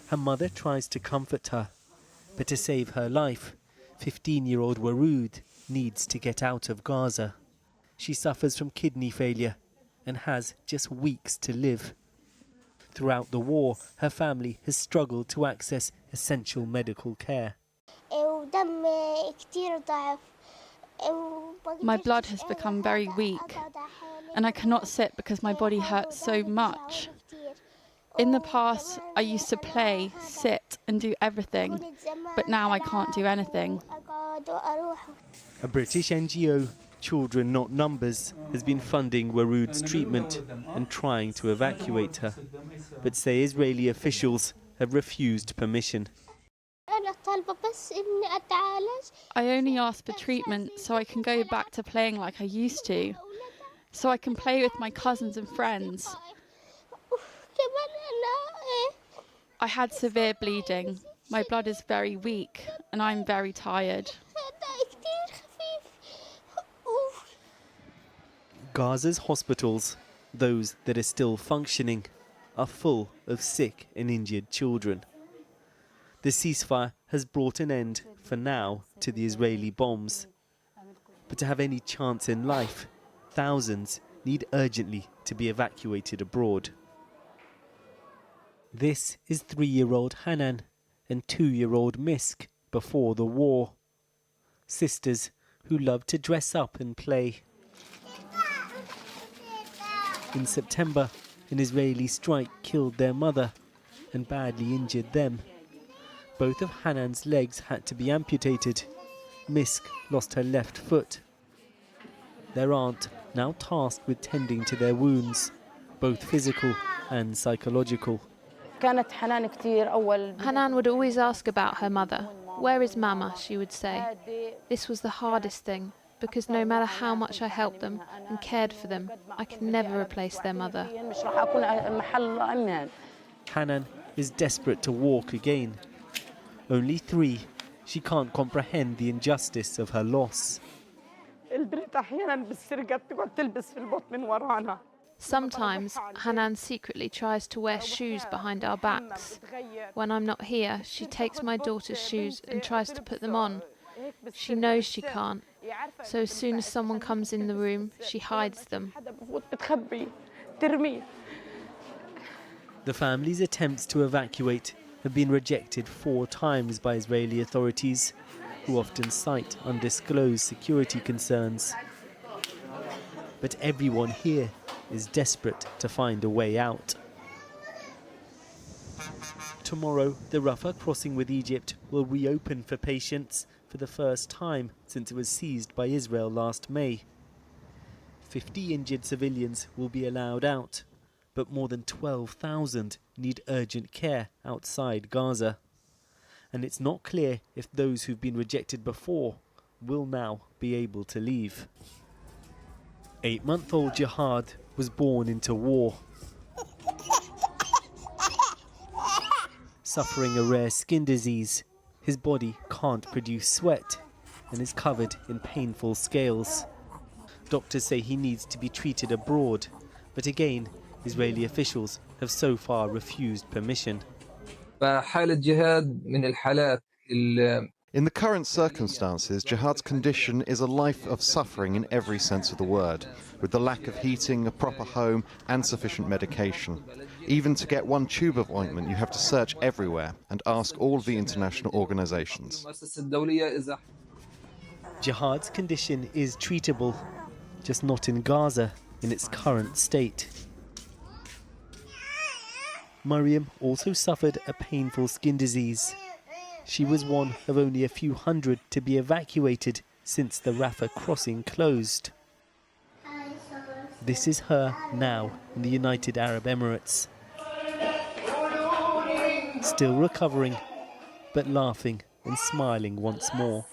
Her mother tries to comfort her, but to save her life, 15-year-old Warood needs to get out of Gaza. She suffers from kidney failure and has just weeks to live. Throughout the war, her family has struggled to access essential medical care. My blood has become very weak and I cannot sit because my body hurts so much. In the past, I used to play, sit and do everything, but now I can't do anything. A British NGO, Children Not Numbers, has been funding Warood's treatment and trying to evacuate her, but say Israeli officials have refused permission. I only ask for treatment so I can go back to playing like I used to, so I can play with my cousins and friends. I had severe bleeding. My blood is very weak and I'm very tired. Gaza's hospitals, those that are still functioning, are full of sick and injured children. The ceasefire has brought an end, for now, to the Israeli bombs. But to have any chance in life, thousands need urgently to be evacuated abroad. This is 3-year-old Hanan and 2-year-old Misk before the war. Sisters who loved to dress up and play. In September, an Israeli strike killed their mother and badly injured them. Both of Hanan's legs had to be amputated. Misk lost her left foot. Their aunt, now tasked with tending to their wounds, both physical and psychological. Hanan would always ask about her mother. "Where is Mama?" she would say. This was the hardest thing, because no matter how much I helped them and cared for them, I could never replace their mother. Hanan is desperate to walk again. Only 3, she can't comprehend the injustice of her loss. Sometimes Hanan secretly tries to wear shoes behind our backs. When I'm not here, she takes my daughter's shoes and tries to put them on. She knows she can't, so as soon as someone comes in the room, she hides them. The family's attempts to evacuate have been rejected 4 times by Israeli authorities, who often cite undisclosed security concerns. But everyone here is desperate to find a way out. Tomorrow, the Rafah crossing with Egypt will reopen for patients for the first time since it was seized by Israel last May. 50 injured civilians will be allowed out, but more than 12,000 need urgent care outside Gaza. And it's not clear if those who've been rejected before will now be able to leave. 8-month-old Jihad was born into war. Suffering a rare skin disease, his body can't produce sweat and is covered in painful scales. Doctors say he needs to be treated abroad, but again, Israeli officials have so far refused permission. In the current circumstances, Jihad's condition is a life of suffering in every sense of the word, with the lack of heating, a proper home and sufficient medication. Even to get one tube of ointment, you have to search everywhere and ask all of the international organizations. Jihad's condition is treatable, just not in Gaza in its current state. Mariam also suffered a painful skin disease. She was one of only a few hundred to be evacuated since the Rafah crossing closed. This is her now in the United Arab Emirates. Still recovering, but laughing and smiling once more.